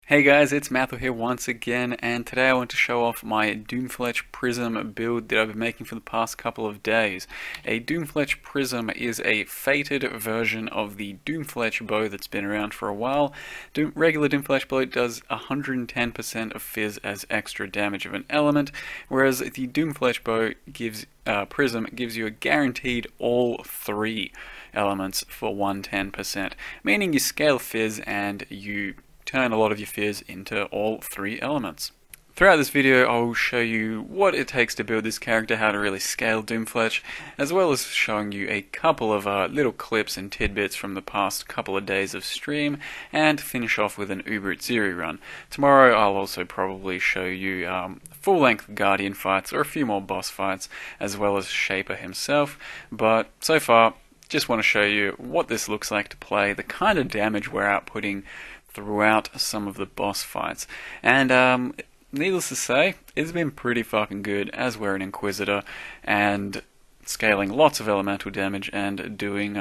Hey guys, it's Matthew here once again, and today I want to show off my Doomfletch Prism build that I've been making for the past couple of days. A Doomfletch Prism is a fated version of the Doomfletch bow that's been around for a while. Regular Doomfletch bow does 110% of fizz as extra damage of an element, whereas the Doomfletch bow Prism gives you a guaranteed all three elements for 110%, meaning you scale fizz and you turn a lot of your fizz into all three elements. Throughout this video I will show you what it takes to build this character, how to really scale Doomfletch, as well as showing you a couple of little clips and tidbits from the past couple of days of stream, and finish off with an Uber Itziri run. Tomorrow I'll also probably show you full-length Guardian fights or a few more boss fights, as well as Shaper himself, but so far just want to show you what this looks like to play, the kind of damage we're outputting throughout some of the boss fights. And needless to say, it's been pretty fucking good as we're an Inquisitor and scaling lots of elemental damage and doing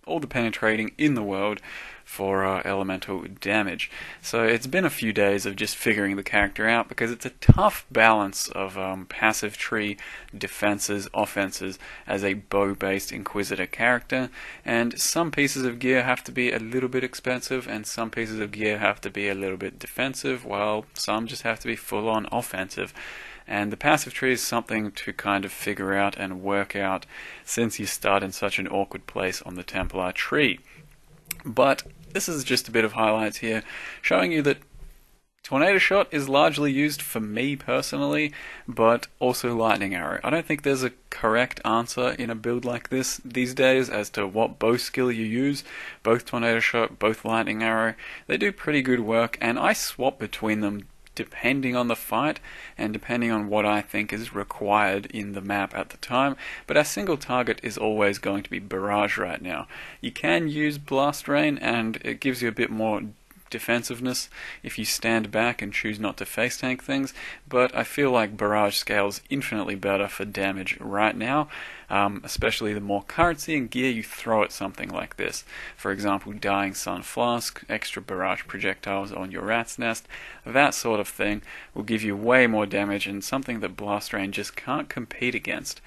all the penetrating in the world for elemental damage. So it's been a few days of just figuring the character out, because it's a tough balance of passive tree defenses, offenses as a bow-based Inquisitor character, and some pieces of gear have to be a little bit expensive and some pieces of gear have to be a little bit defensive, while some just have to be full-on offensive. And the passive tree is something to kind of figure out and work out, since you start in such an awkward place on the Templar tree. But this is just a bit of highlights here, showing you that Tornado Shot is largely used for me personally, but also Lightning Arrow. I don't think there's a correct answer in a build like this these days as to what bow skill you use. Both Tornado Shot, both Lightning Arrow, they do pretty good work, and I swap between them depending on the fight and depending on what I think is required in the map at the time. But our single target is always going to be Barrage right now. You can use Blast Rain and it gives you a bit more defensiveness if you stand back and choose not to face tank things, but I feel like Barrage scales infinitely better for damage right now, especially the more currency and gear you throw at something like this. For example, Dying Sun Flask, extra Barrage projectiles on your Rat's Nest, that sort of thing will give you way more damage, and something that Blast Rain just can't compete against.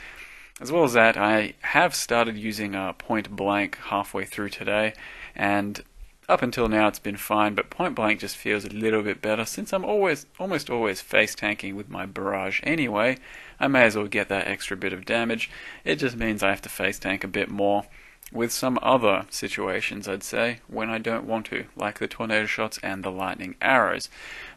As well as that, I have started using Point Blank halfway through today, and up until now it's been fine, but Point Blank just feels a little bit better. Since I'm almost always face tanking with my Barrage anyway, I may as well get that extra bit of damage. It just means I have to face tank a bit more with some other situations, I'd say, when I don't want to, like the Tornado Shots and the Lightning Arrows.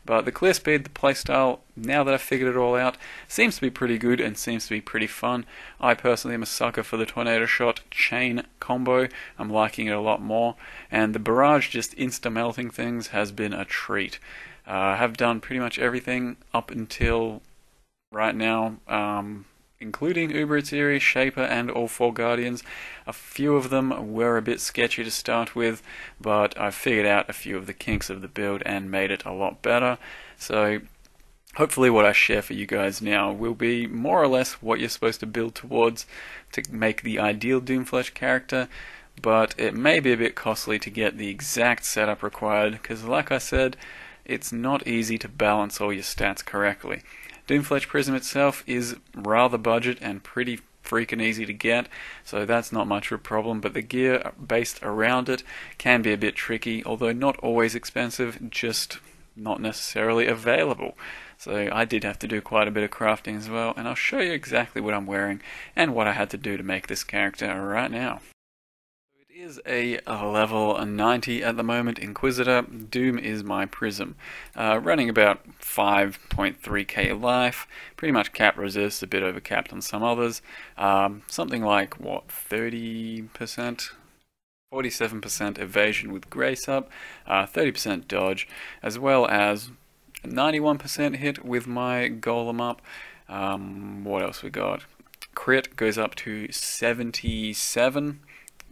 But the clear speed, the playstyle, now that I've figured it all out, seems to be pretty good and seems to be pretty fun. I personally am a sucker for the Tornado Shot chain combo. I'm liking it a lot more, and the Barrage just insta-melting things has been a treat. I have done pretty much everything up until right now, including Uber Itziri, Shaper, and all four Guardians. A few of them were a bit sketchy to start with, but I've figured out a few of the kinks of the build and made it a lot better. So hopefully what I share for you guys now will be more or less what you're supposed to build towards to make the ideal Doomfletch character, but it may be a bit costly to get the exact setup required, because like I said, it's not easy to balance all your stats correctly. Doomfletch Prism itself is rather budget and pretty freaking easy to get, so that's not much of a problem, but the gear based around it can be a bit tricky, although not always expensive, just not necessarily available. So I did have to do quite a bit of crafting as well, and I'll show you exactly what I'm wearing and what I had to do to make this character right now. Is a level 90 at the moment Inquisitor. Doom is my Prism, running about 5.3k life, pretty much cap resist, a bit overcapped on some others, something like what, 30%? 47% evasion with Grace up, 30% dodge, as well as 91% hit with my Golem up. What else we got? Crit goes up to 77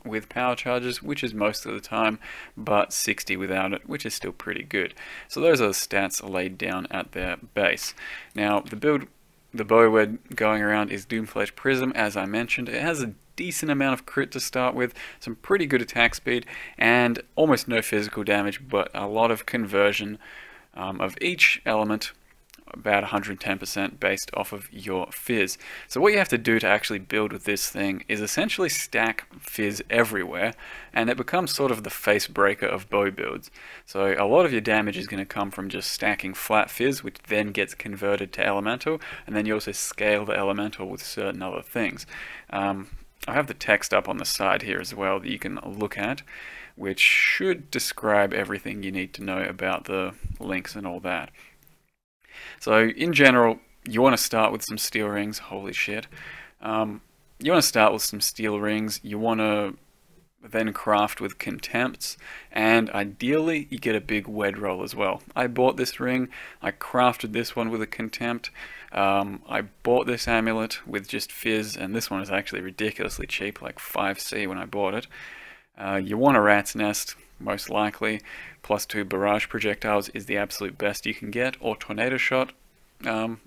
with power charges, which is most of the time, but 60 without it, which is still pretty good. So those are the stats laid down at their base. Now the bow we're going around is Doomfletch Prism, as I mentioned. It has a decent amount of crit to start with, some pretty good attack speed, and almost no physical damage, but a lot of conversion of each element, about 110% based off of your fizz. So what you have to do to actually build with this thing is essentially stack fizz everywhere, and it becomes sort of the face breaker of bow builds. So a lot of your damage is going to come from just stacking flat fizz, which then gets converted to elemental, and then you also scale the elemental with certain other things. I have the text up on the side here as well that you can look at, which should describe everything you need to know about the links and all that. So in general, you want to start with some steel rings. Holy shit. You want to start with some steel rings. You want to then craft with contempts, and ideally you get a big wed roll as well. I bought this ring. I crafted this one with a contempt. I bought this amulet with just fizz, and this one is actually ridiculously cheap, like 5C when I bought it. You want a rat's nest, most likely. +2 barrage projectiles is the absolute best you can get, or tornado shot,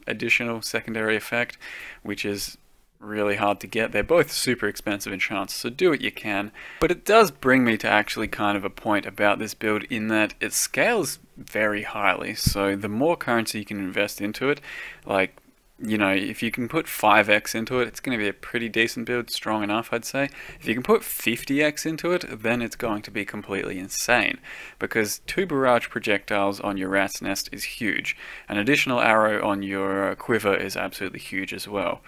additional secondary effect, which is really hard to get. They're both super expensive enchants, so do what you can. But it does bring me to actually kind of a point about this build in that it scales very highly. So the more currency you can invest into it, like, you know, if you can put 5x into it, it's going to be a pretty decent build, strong enough, I'd say. If you can put 50x into it, then it's going to be completely insane, because 2 barrage projectiles on your rat's nest is huge. An additional arrow on your quiver is absolutely huge as well.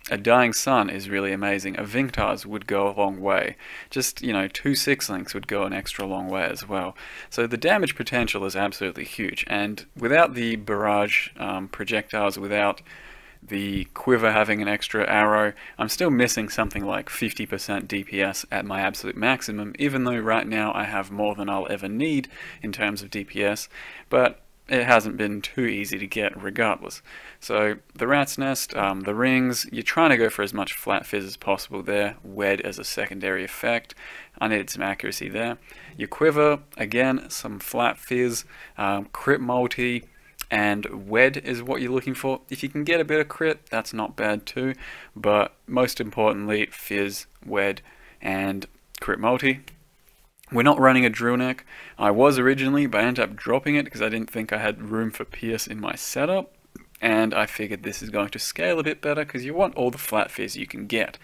A dying sun is really amazing. A Vinctars would go a long way. Just, you know, 2 6-links would go an extra long way as well. So the damage potential is absolutely huge, and without the barrage projectiles, without the quiver having an extra arrow, I'm still missing something like 50% DPS at my absolute maximum, even though right now I have more than I'll ever need in terms of DPS, but it hasn't been too easy to get regardless. So the rat's nest, the rings, you're trying to go for as much flat fizz as possible there. Wed as a secondary effect. I needed some accuracy there. Your quiver, again, some flat fizz, crit multi, and wed is what you're looking for. If you can get a bit of crit, that's not bad too, but most importantly, fizz, wed, and crit multi. We're not running a drill neck. I was originally, but I ended up dropping it because I didn't think I had room for pierce in my setup, and I figured this is going to scale a bit better because you want all the flat fizz you can get.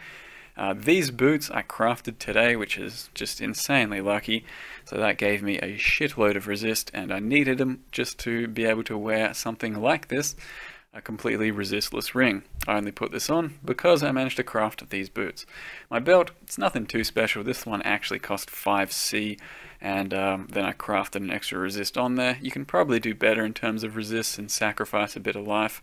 These boots I crafted today, which is just insanely lucky, so that gave me a shitload of resist, and I needed them just to be able to wear something like this, a completely resistless ring. I only put this on because I managed to craft these boots. My belt, it's nothing too special. This one actually cost 5C, and then I crafted an extra resist on there. You can probably do better in terms of resist and sacrifice a bit of life,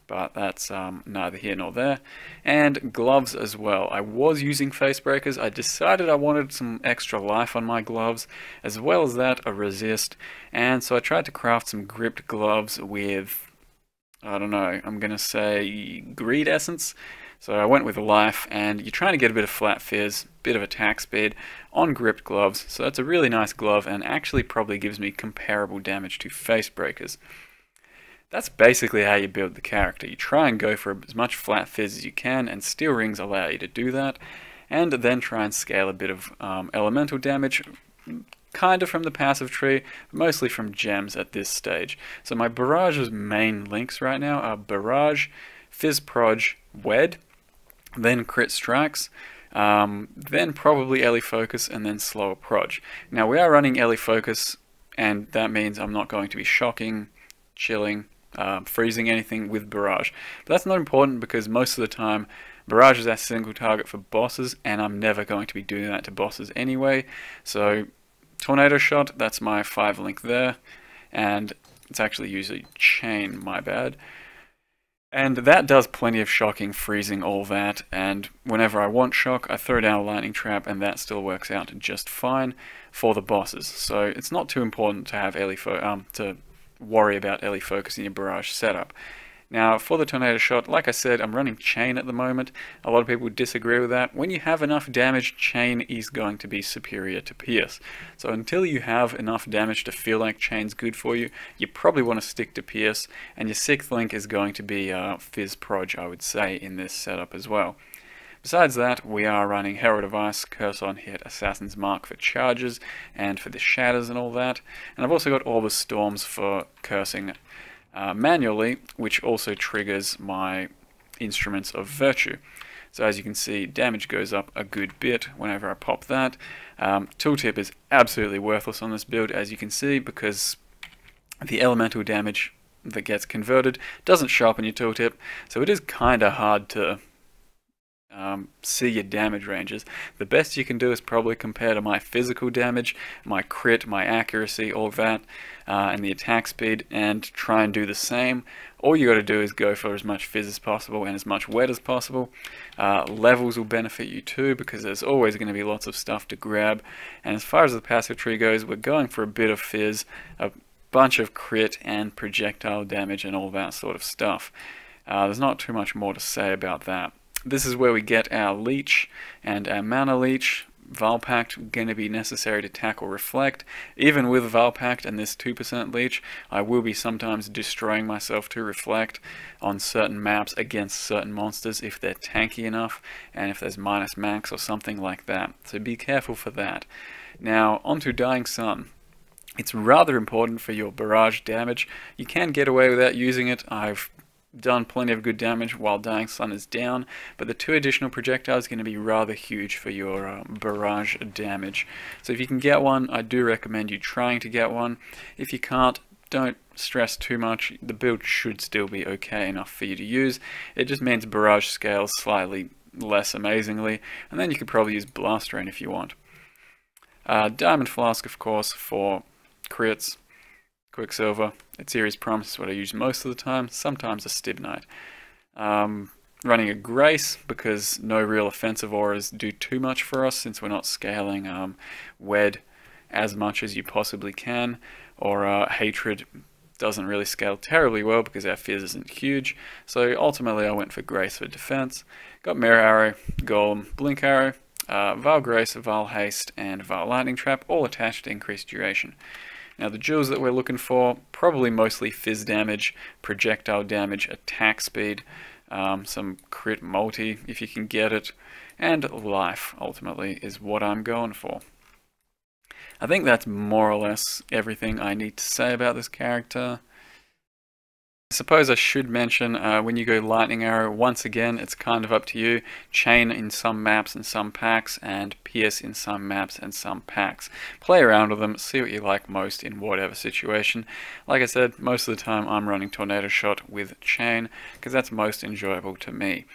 but that's neither here nor there. And gloves as well. I was using face breakers. I decided I wanted some extra life on my gloves, as well as that, a resist, and so I tried to craft some gripped gloves with, I don't know, I'm going to say greed essence. So I went with life, and you're trying to get a bit of flat fizz, bit of attack speed on gripped gloves. So that's a really nice glove, and actually probably gives me comparable damage to face breakers. That's basically how you build the character. You try and go for as much flat fizz as you can, and steel rings allow you to do that, and then try and scale a bit of elemental damage, kind of from the passive tree, mostly from gems at this stage. So my barrage's main links right now are barrage, fizz proj, wed, then crit strikes, then probably ele focus, and then slower proj. Now we are running ele focus, and that means I'm not going to be shocking, chilling, freezing anything with barrage. But that's not important because most of the time barrage is our single target for bosses, and I'm never going to be doing that to bosses anyway. So tornado shot, that's my 5-link there, and it's actually usually chain, my bad. And that does plenty of shocking, freezing, all that, and whenever I want shock, I throw down a lightning trap, and that still works out just fine for the bosses. So it's not too important to have to worry about ele focus in your barrage setup. Now for the tornado shot, like I said, I'm running chain at the moment. A lot of people disagree with that. When you have enough damage, chain is going to be superior to pierce. So until you have enough damage to feel like chain's good for you, you probably want to stick to pierce, and your 6th link is going to be fizz proj, I would say, in this setup as well. Besides that, we are running Herald of Ice, Curse on Hit, Assassin's Mark for charges, and for the shatters and all that. And I've also got Orb of Storms for cursing manually, which also triggers my Instruments of Virtue. So as you can see, damage goes up a good bit whenever I pop that. Tooltip is absolutely worthless on this build, as you can see, because the elemental damage that gets converted doesn't show up in your tooltip, so it is kind of hard to see your damage ranges. The best you can do is probably compare to my physical damage, my crit, my accuracy, all of that, and the attack speed, and try and do the same. All you got to do is go for as much fizz as possible and as much wet as possible. Levels will benefit you too, because there's always going to be lots of stuff to grab. And as far as the passive tree goes, we're going for a bit of fizz, a bunch of crit and projectile damage and all that sort of stuff. There's not too much more to say about that. This is where we get our leech and our mana leech. Valpact going to be necessary to tackle Reflect. Even with Valpact and this 2% leech, I will be sometimes destroying myself to Reflect on certain maps against certain monsters if they're tanky enough and if there's minus max or something like that. So be careful for that. Now onto Dying Sun. It's rather important for your barrage damage. You can get away without using it. I've done plenty of good damage while Dying Sun is down, but the 2 additional projectiles are going to be rather huge for your barrage damage. So if you can get one, I do recommend you trying to get one. If you can't, don't stress too much. The build should still be okay enough for you to use. It just means barrage scales slightly less amazingly, and then you could probably use Blast Rain if you want. Diamond Flask, of course, for crits. Quicksilver, Ethereal's Promise is what I use most of the time, sometimes a Stibnite. Running a Grace, because no real offensive auras do too much for us, since we're not scaling Wed as much as you possibly can, or Hatred doesn't really scale terribly well because our fizz isn't huge, so ultimately I went for Grace for defense. Got Mirror Arrow, Golem, Blink Arrow, Val Grace, Val Haste, and Val Lightning Trap, all attached to increased duration. Now the jewels that we're looking for, probably mostly fizz damage, projectile damage, attack speed, some crit multi if you can get it, and life ultimately is what I'm going for. I think that's more or less everything I need to say about this character. I suppose I should mention, when you go Lightning Arrow, once again, it's kind of up to you. Chain in some maps and some packs, and Pierce in some maps and some packs. Play around with them, see what you like most in whatever situation. Like I said, most of the time I'm running Tornado Shot with Chain, because that's most enjoyable to me.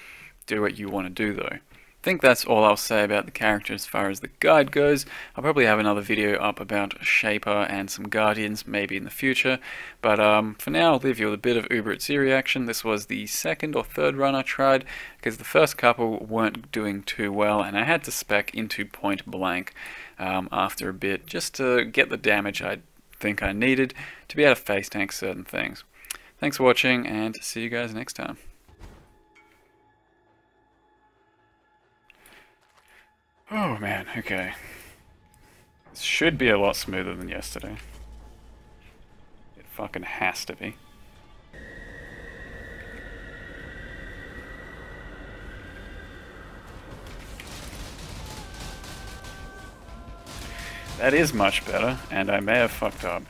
Do what you want to do though. I think that's all I'll say about the character as far as the guide goes. I'll probably have another video up about Shaper and some Guardians maybe in the future, but for now I'll leave you with a bit of Uber Etziri action. This was the 2nd or 3rd run I tried, because the first couple weren't doing too well and I had to spec into point blank after a bit just to get the damage I think I needed to be able to face tank certain things. Thanks for watching and see you guys next time. Oh man, okay. This should be a lot smoother than yesterday. It fucking has to be. That is much better, and I may have fucked up.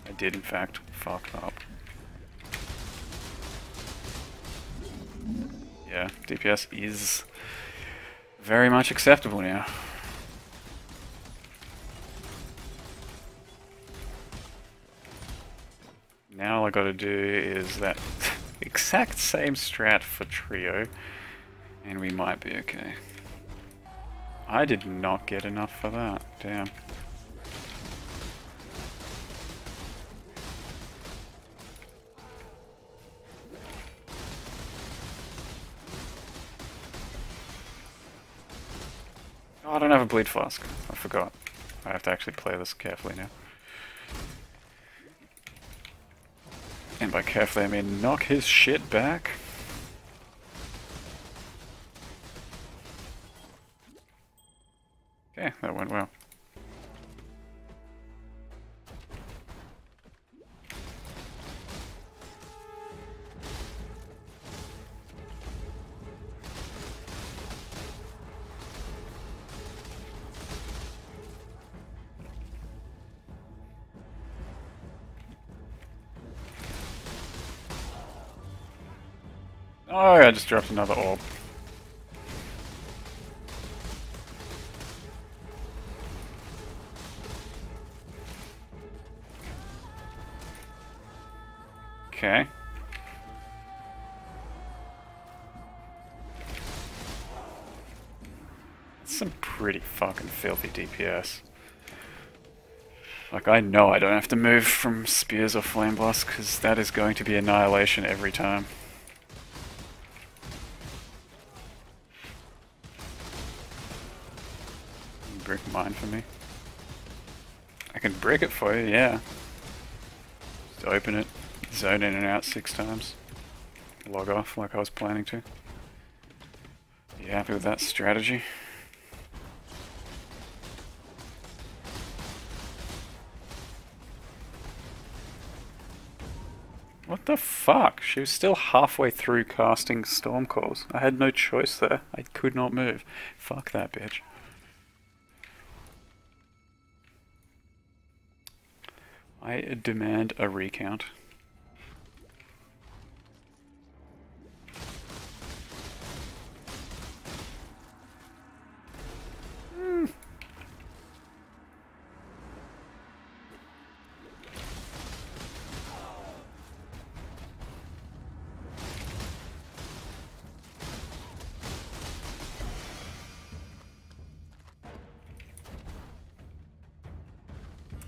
I did in fact fuck up. Yeah, DPS is very much acceptable now. Now all I gotta do is that exact same strat for trio, and we might be okay. I did not get enough for that, damn. Oh, I don't have a bleed flask. I forgot. I have to actually play this carefully now. And by carefully I mean knock his shit back. Okay, that went well. Oh, I just dropped another orb. Okay. That's some pretty fucking filthy DPS. Like, I know I don't have to move from spears or flame blast, because that is going to be annihilation every time. Brick mine for me. I can brick it for you, yeah. Just open it, zone in and out 6 times. Log off like I was planning to. You happy with that strategy? What the fuck? She was still halfway through casting Storm Calls. I had no choice there. I could not move. Fuck that bitch. I demand a recount.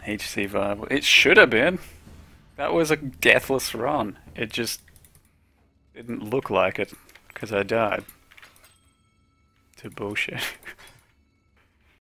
HC viable. It should have been. That was a deathless run. It just didn't look like it because I died to bullshit.